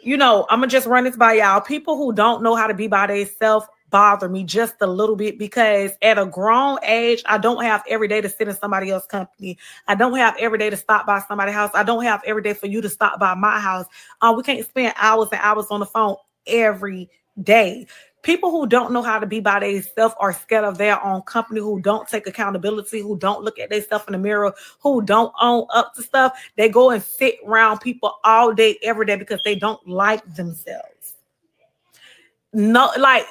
you know, I'm gonna just run this by y'all. People who don't know how to be by themselves bother me just a little bit, because at a grown age, I don't have every day to sit in somebody else's company. I don't have every day to stop by somebody's house. I don't have every day for you to stop by my house. We can't spend hours and hours on the phone every day. People who don't know how to be by themselves are scared of their own company, who don't take accountability, who don't look at themselves in the mirror, who don't own up to stuff. They go and sit around people all day, every day, because they don't like themselves. No, like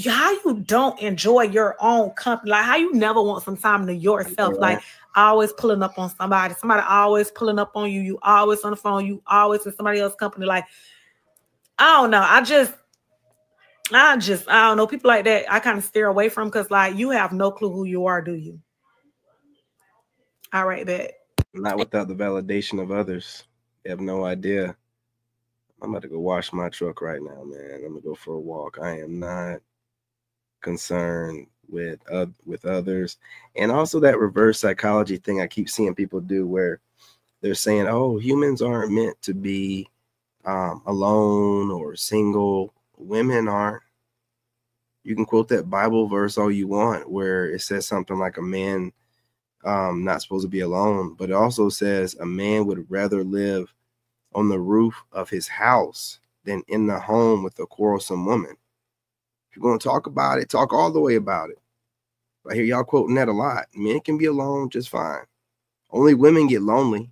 how you don't enjoy your own company, like how you never want some time to yourself. Like always pulling up on somebody always pulling up on you. You always on the phone. You always in somebody else's company. Like, I don't know. I don't know. People like that, I kind of steer away from, because like you have no clue who you are, do you? All right, bet. Not without the validation of others. You have no idea. I'm about to go wash my truck right now, man. I'm gonna go for a walk. I am not concerned with others. And also that reverse psychology thing I keep seeing people do, where they're saying, oh, humans aren't meant to be alone or single. Women aren't. You can quote that Bible verse all you want, where it says something like a man not supposed to be alone, but it also says a man would rather live on the roof of his house than in the home with a quarrelsome woman. If you're going to talk about it, talk all the way about it. I hear y'all quoting that a lot. Men can be alone just fine. Only women get lonely.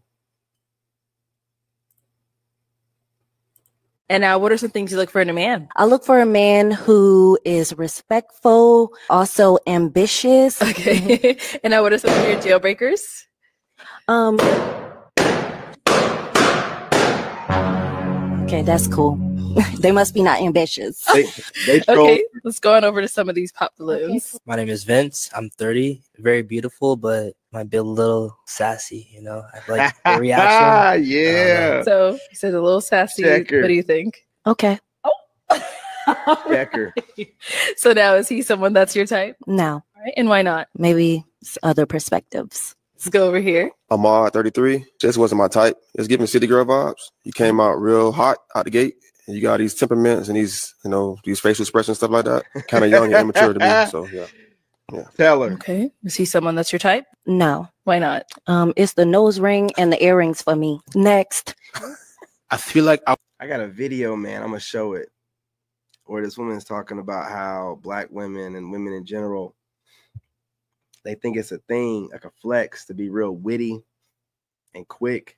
And now, what are some things you look for in a man? I look for a man who is respectful, also ambitious. Okay. And now, what are some of your deal breakers? Okay, that's cool. They must be not ambitious. Okay, let's go on over to some of these pop balloons. My name is Vince. I'm 30. Very beautiful, but might be a little sassy, you know. I like the reaction. Yeah. So you said a little sassy. Checker. What do you think? Okay. Checker. So now, is he someone that's your type? No. All right, and why not? Maybe other perspectives. Let's go over here. Amar, 33. Just wasn't my type. It's giving city girl vibes. You came out real hot out the gate. And you got these temperaments and these, you know, these facial expressions, stuff like that. Kind of young and immature to me. So yeah. Tell her. Okay. Is he someone that's your type? No. Why not? It's the nose ring and the earrings for me. Next. I feel like I got a video, man. I'm gonna show it, where this woman's talking about how Black women and women in general, they think it's a thing, like a flex, to be real witty and quick.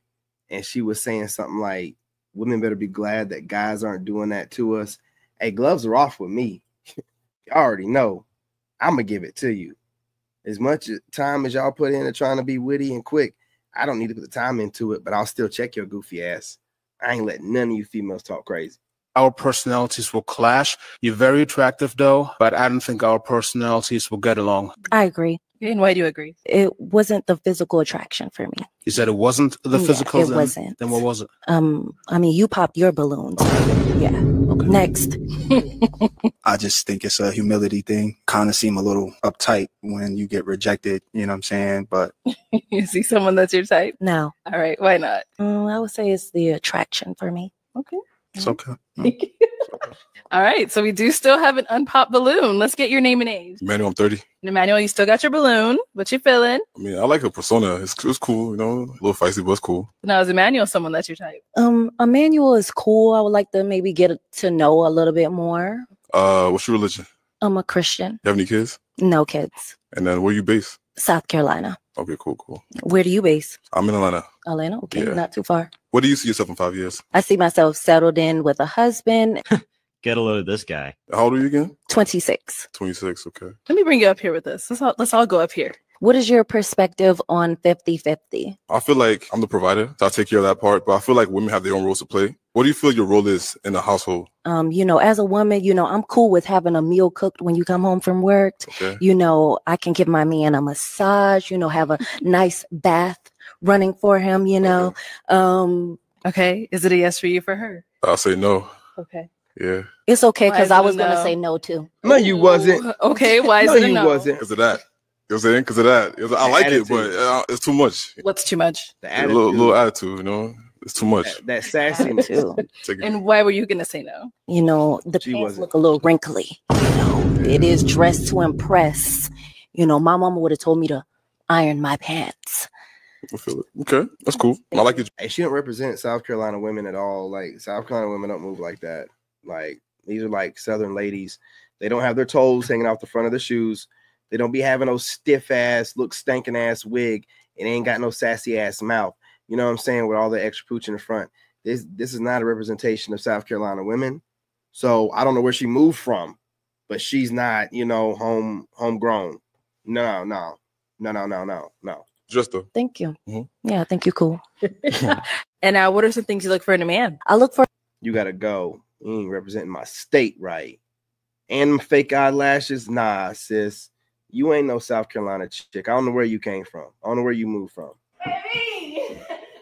And she was saying something like, women better be glad that guys aren't doing that to us. Hey, gloves are off with me. You already know. I'm going to give it to you. As much time as y'all put into trying to be witty and quick, I don't need to put the time into it, but I'll still check your goofy ass. I ain't letting none of you females talk crazy. our personalities will clash. You're very attractive, though, but I don't think our personalities will get along. I agree. And why do you agree? It wasn't the physical attraction for me. You said it wasn't the physical? It wasn't. Then what was it? I mean, you popped your balloons. Yeah. Okay. Next. I just think it's a humility thing. Kind of seem a little uptight when you get rejected, you know what I'm saying? But you see someone that's your type? No. All right. Why not? I would say it's the attraction for me. Okay. It's okay. All right. So we do still have an unpopped balloon. Let's get your name and age. Emmanuel, I'm 30. Emmanuel, you still got your balloon. What you feeling? I mean, I like her persona. It's cool, you know, a little feisty, but it's cool. Now, is Emmanuel someone that's your type? Emmanuel is cool. I would like to maybe get to know a little bit more. What's your religion? I'm a Christian. You have any kids? No kids. And then where you based? South Carolina. Okay, cool. Where do you base? I'm in Atlanta. Atlanta? Okay, Yeah. not too far. Where do you see yourself in 5 years? I see myself settled in with a husband. Get a load of this guy. How old are you again? 26. 26, okay. Let me bring you up here with us. Let's all go up here. What is your perspective on 50-50? I feel like I'm the provider, so I take care of that part, but I feel like women have their own roles to play. What do you feel your role is in the household? As a woman, I'm cool with having a meal cooked when you come home from work. Okay. I can give my man a massage, have a nice bath running for him, Okay. Is it a yes for you for her? I'll say no. Okay. Yeah. It's okay, Why because is I it was a going to no? say no, too. No, you wasn't. Okay. Why is No, it a you no? wasn't. Because of that. You know what I'm saying? Because of that. I like it, but it's too much. What's too much? The A attitude. little attitude, It's too much. That sassiness. Too. And why were you gonna say no? You know, the She pants wasn't. look a little wrinkly. You know, it is dressed to impress. You know, my mama would have told me to iron my pants. I feel it. Okay, that's cool. I like it. Hey, she don't represent South Carolina women at all. Like South Carolina women don't move like that. Like these are like Southern ladies. They don't have their toes hanging off the front of the shoes. They don't be having no stiff ass, look stinking ass wig, and ain't got no sassy ass mouth. You know what I'm saying? With all the extra pooch in the front. This is not a representation of South Carolina women. So I don't know where she moved from, but she's not, you know, homegrown. No. Just a Thank you. Yeah, I think you're cool. And now, what are some things you look for in a man? I look for. You gotta go. You ain't representing my state right. And them fake eyelashes, nah, sis. You ain't no South Carolina chick. I don't know where you came from. I don't know where you moved from. Baby,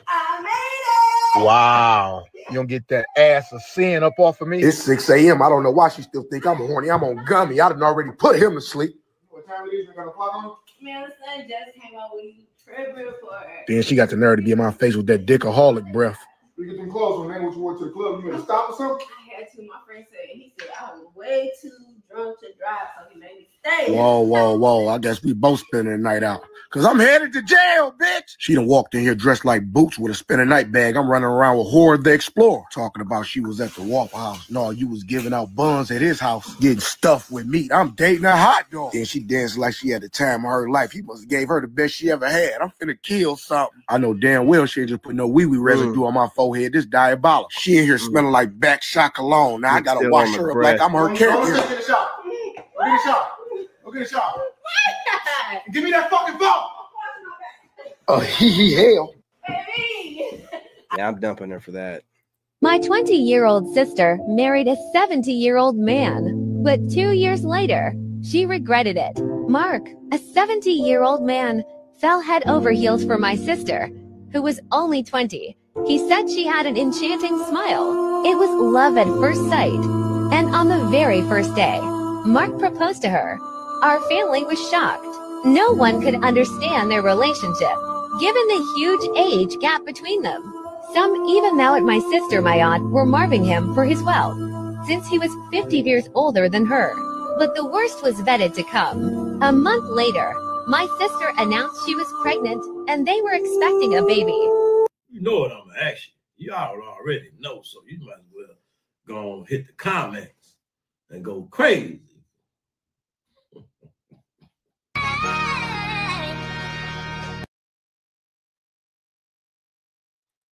I made it. Wow. You don't get that ass of sin up off of me? It's 6 a.m. I don't know why she still think I'm horny. I'm on gummy. I done already put him to sleep. What time it is? You got a clock on? Man, the sun just came out with you tripping for it. Then she got the nerve to be in my face with that dickaholic breath. You get them clothes on, man. What you went to the club? You made a stop or something? I had to. My friend said, he said I was way too drunk to drive, so he made me stay. Whoa. I guess we both spending the night out. Cause I'm headed to jail, bitch. She done walked in here dressed like Boots with a spend a night bag. I'm running around with Horde the Explorer. Talking about she was at the Waffle House. No, you was giving out buns at his house. Getting stuffed with meat. I'm dating a hot dog. Then she danced like she had the time of her life. He must have gave her the best she ever had. I'm finna kill something. I know damn well she ain't just put no wee-wee residue on my forehead. This diabolical. She in here smelling like back shot cologne. Now I gotta wash her up like I'm her caregiver. Go get a shot. Go get a shot. Go get a shot. Give me that fucking phone. Hell. Yeah, I'm dumping her for that. My 20-year-old sister married a 70-year-old man, but 2 years later, she regretted it. Mark, a 70-year-old man, fell head over heels for my sister, who was only 20. He said she had an enchanting smile. It was love at first sight. And on the very first day, Mark proposed to her. Our family was shocked. No one could understand their relationship, given the huge age gap between them. Some even thought my sister, my aunt, were marving him for his wealth, since he was 50 years older than her. But the worst was vetted to come. A month later, my sister announced she was pregnant, and they were expecting a baby. You know what I'm gonna ask you. Y'all already know, so you might as well go on hit the comments and go crazy.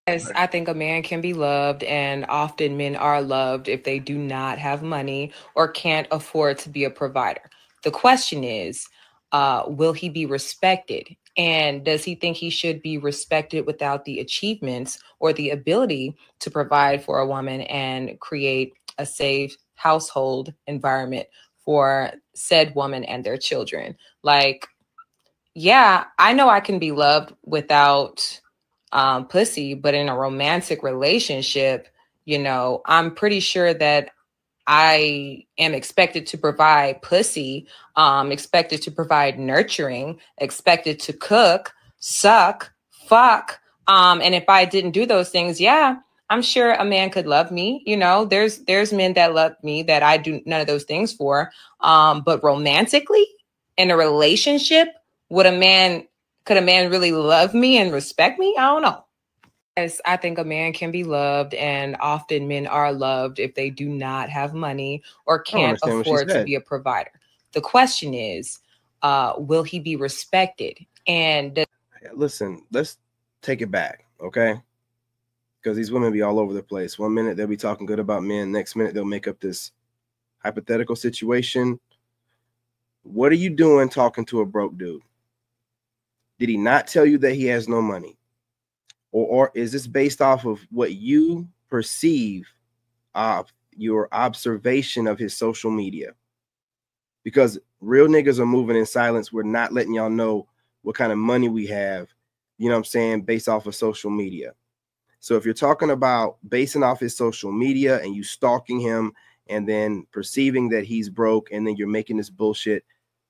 Yes, I think a man can be loved, and often men are loved if they do not have money or can't afford to be a provider. The question is, will he be respected? And does he think he should be respected without the achievements or the ability to provide for a woman and create a safe household environment for said woman and their children? Like, yeah, I know I can be loved without pussy, but in a romantic relationship, you know, I'm pretty sure that I am expected to provide pussy, expected to provide nurturing, expected to cook, suck, fuck. And if I didn't do those things, yeah, I'm sure a man could love me. You know, there's men that love me that I do none of those things for. But romantically, in a relationship, could a man really love me and respect me? I don't know. Yes, I think a man can be loved, and often men are loved if they do not have money or can't afford to be a provider. The question is, will he be respected? And listen, let's take it back, okay? Because these women be all over the place. One minute they'll be talking good about men, next minute they'll make up this hypothetical situation. What are you doing talking to a broke dude? Did he not tell you that he has no money? Or is this based off of what you perceive of your observation of his social media? Because real niggas are moving in silence. We're not letting y'all know what kind of money we have, you know what I'm saying, based off of social media. So if you're talking about basing off his social media and you stalking him and then perceiving that he's broke and then you're making this bullshit,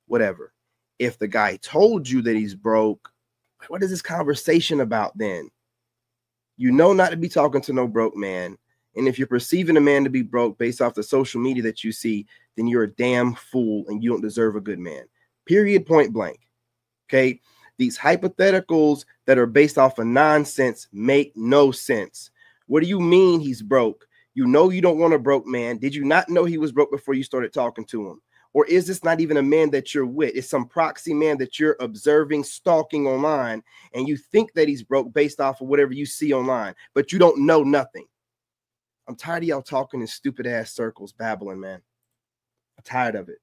whatever. If the guy told you that he's broke, what is this conversation about then? You know not to be talking to no broke man. And if you're perceiving a man to be broke based off the social media that you see, then you're a damn fool and you don't deserve a good man. Period, point blank. Okay? These hypotheticals that are based off of nonsense make no sense. What do you mean he's broke? You know you don't want a broke man. Did you not know he was broke before you started talking to him? Or is this not even a man that you're with? It's some proxy man that you're observing, stalking online, and you think that he's broke based off of whatever you see online, but you don't know nothing. I'm tired of y'all talking in stupid ass circles, babbling, man. I'm tired of it.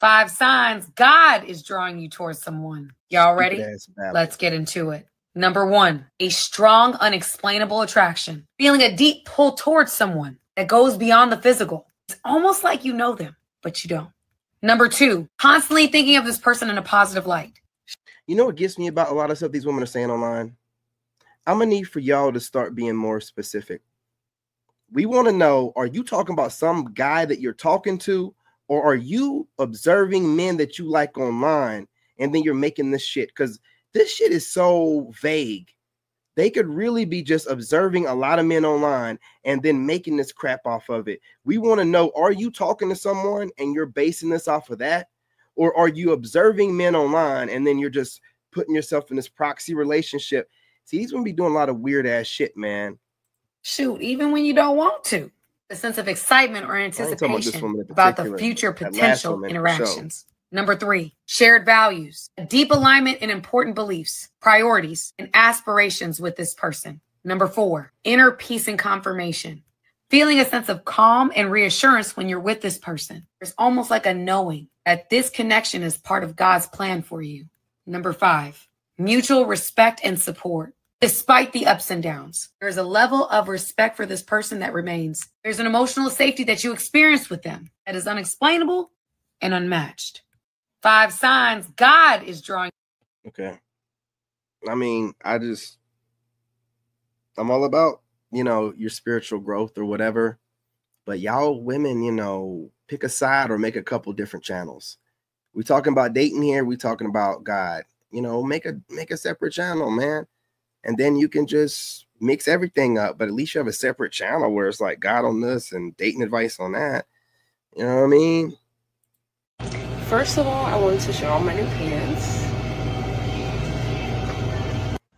5 signs God is drawing you towards someone. Y'all ready? Stupid-ass babbling. Let's get into it. Number 1, a strong, unexplainable attraction. Feeling a deep pull towards someone that goes beyond the physical. It's almost like you know them, but you don't. Number 2, constantly thinking of this person in a positive light. You know what gets me about a lot of stuff these women are saying online? I'm going to need for y'all to start being more specific. We want to know, are you talking about some guy that you're talking to, or are you observing men that you like online and then you're making this shit? Because this shit is so vague. They could really be just observing a lot of men online and then making this crap off of it. We want to know, are you talking to someone and you're basing this off of that? Or are you observing men online and then you're just putting yourself in this proxy relationship? See, he's going to be doing a lot of weird ass shit, man. Shoot, even when you don't want to. The sense of excitement or anticipation about the future potential interactions. Number 3, shared values, a deep alignment in important beliefs, priorities, and aspirations with this person. Number 4, inner peace and confirmation, feeling a sense of calm and reassurance when you're with this person. There's almost like a knowing that this connection is part of God's plan for you. Number 5, mutual respect and support. Despite the ups and downs, there's a level of respect for this person that remains. There's an emotional safety that you experience with them that is unexplainable and unmatched. 5 signs God is drawing. Okay. I mean, I'm all about, your spiritual growth or whatever. But y'all women, pick a side or make a couple different channels. We talking about dating here. We talking about God. Make a separate channel, man. And then you can just mix everything up. But at least you have a separate channel where it's like God on this and dating advice on that. You know what I mean? First of all, I wanted to show all my new pants.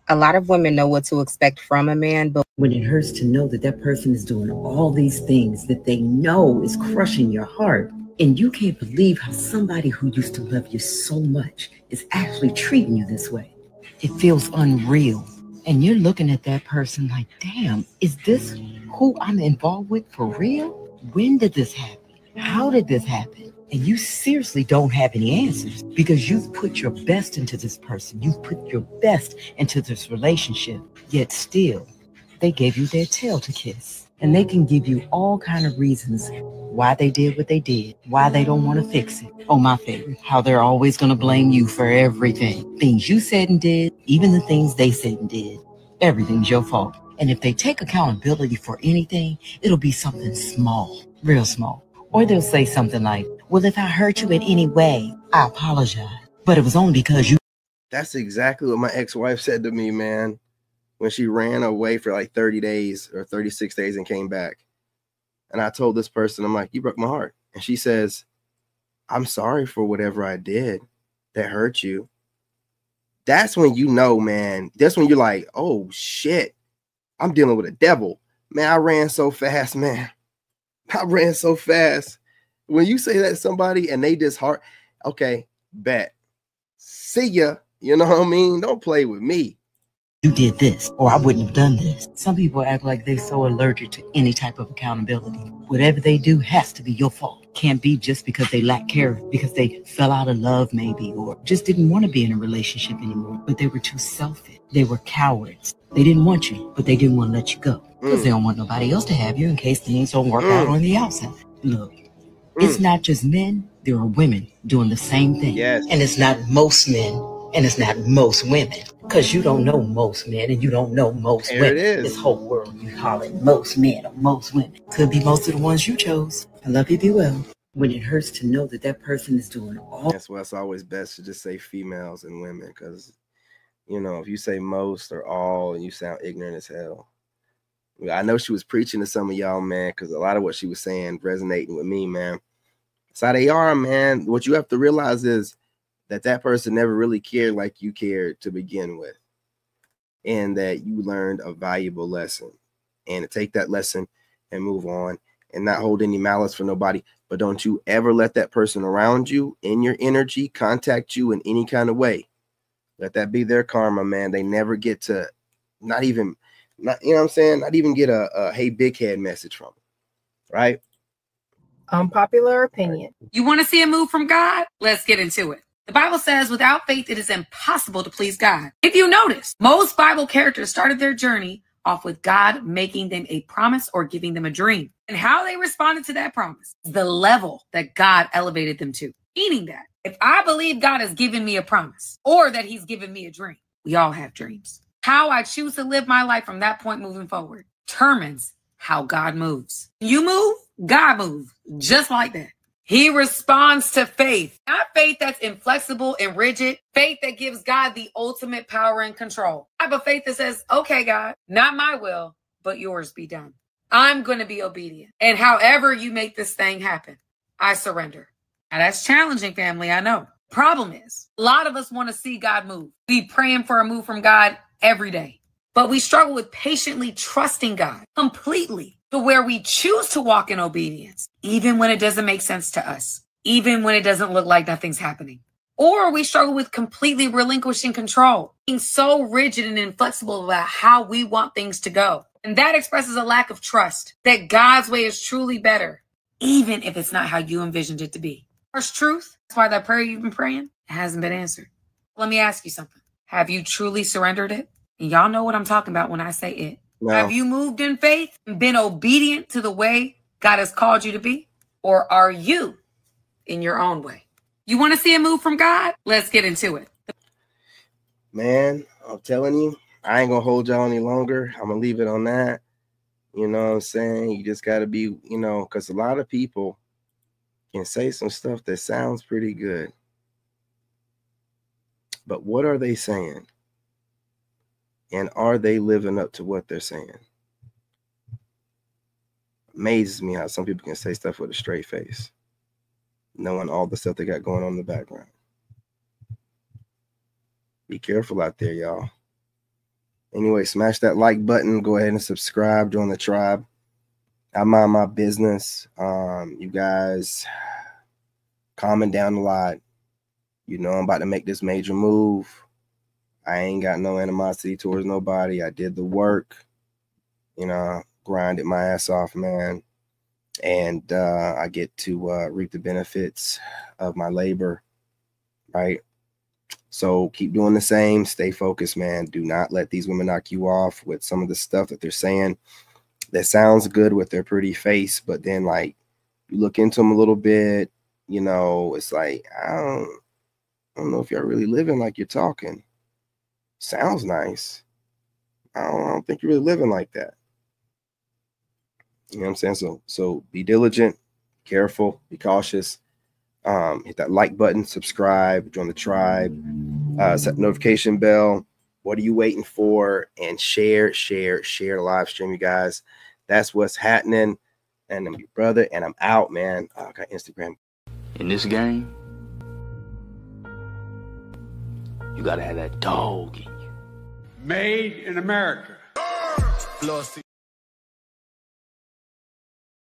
A lot of women know what to expect from a man, but when it hurts to know that that person is doing all these things that they know is crushing your heart, and you can't believe how somebody who used to love you so much is actually treating you this way. It feels unreal. And you're looking at that person like, damn, is this who I'm involved with for real? When did this happen? How did this happen? And you seriously don't have any answers because you've put your best into this person. You've put your best into this relationship. Yet still, they gave you their tail to kiss. And they can give you all kind of reasons why they did what they did, why they don't want to fix it. Oh, my favorite, how they're always going to blame you for everything. Things you said and did, even the things they said and did. Everything's your fault. And if they take accountability for anything, it'll be something small, real small. Or they'll say something like, well, if I hurt you in any way, I apologize. But it was only because you. That's exactly what my ex-wife said to me, man, when she ran away for like 30 days or 36 days and came back. And I told this person, I'm like, you broke my heart. And she says, I'm sorry for whatever I did that hurt you. That's when you know, man. That's when you're like, oh, shit, I'm dealing with a devil. Man, I ran so fast, man. I ran so fast. When you say that to somebody and they disheart, okay, bet. See ya. You know what I mean? Don't play with me. You did this, or I wouldn't have done this. Some people act like they're so allergic to any type of accountability. Whatever they do has to be your fault. Can't be just because they lack character, because they fell out of love maybe, or just didn't want to be in a relationship anymore, but they were too selfish. They were cowards. They didn't want you, but they didn't want to let you go because they don't want nobody else to have you in case things don't work out on the outside. Look, it's not just men. There are women doing the same thing. Yes. And it's not most men, and it's not most women. Because you don't know most men and you don't know most There women. it is. This whole world, you call it most men or most women. Could be most of the ones you chose. I love you, be well. When it hurts to know that that person is doing all. That's why it's always best to just say females and women, because, You know, if you say most or all and you sound ignorant as hell. I know she was preaching to some of y'all, man, because a lot of what she was saying resonating with me, man. That's how they are, man. What you have to realize is that person never really cared like you cared to begin with, and that you learned a valuable lesson, and to take that lesson and move on and not hold any malice for nobody. But don't you ever let that person around you in your energy contact you in any kind of way. Let that be their karma, man. They never get to not even you know what I'm saying? Not even get a hey big head message from them, right? Unpopular opinion. You want to see a move from God? Let's get into it. The Bible says without faith, it is impossible to please God. If you notice, most Bible characters started their journey off with God making them a promise or giving them a dream. And how they responded to that promise, the level that God elevated them to. Meaning that if I believe God has given me a promise or that he's given me a dream, we all have dreams. How I choose to live my life from that point moving forward determines how God moves. You move, God moves, just like that. He responds to faith, not faith that's inflexible and rigid, faith that gives God the ultimate power and control. I have a faith that says, okay, God, not my will, but yours be done. I'm going to be obedient. And however you make this thing happen, I surrender. Now that's challenging, family, I know. Problem is, a lot of us want to see God move. Be praying for a move from God every day. But we struggle with patiently trusting God completely to where we choose to walk in obedience, even when it doesn't make sense to us, even when it doesn't look like nothing's happening. Or we struggle with completely relinquishing control, being so rigid and inflexible about how we want things to go. And that expresses a lack of trust that God's way is truly better, even if it's not how you envisioned it to be. First truth, that's why that prayer you've been praying hasn't been answered. Let me ask you something. Have you truly surrendered it? And y'all know what I'm talking about when I say it. No. Have you moved in faith and been obedient to the way God has called you to be? Or are you in your own way? You want to see a move from God? Let's get into it. Man, I'm telling you, I ain't going to hold y'all any longer. I'm going to leave it on that. You know what I'm saying? You just got to be, you know, because a lot of people can say some stuff that sounds pretty good. But what are they saying? And are they living up to what they're saying? Amazes me how some people can say stuff with a straight face, knowing all the stuff they got going on in the background. Be careful out there, y'all. Anyway, smash that like button. Go ahead and subscribe. Join the tribe. I mind my business. You guys comment down a lot. You know I'm about to make this major move. I ain't got no animosity towards nobody. I did the work, you know, grinded my ass off, man. And I get to reap the benefits of my labor, right? So keep doing the same. Stay focused, man. Do not let these women knock you off with some of the stuff that they're saying that sounds good with their pretty face. But then, like, you look into them a little bit, you know, it's like, I don't know if you're really living like you're talking. Sounds nice. I don't think you're really living like that. You know what I'm saying? So be diligent, careful, be cautious. Hit that like button, subscribe, join the tribe, set the notification bell. What are you waiting for? And share the live stream, you guys. That's what's happening. And I'm your brother, and I'm out, man. I got Instagram. In this game, you gotta have that dog in you. Made in America.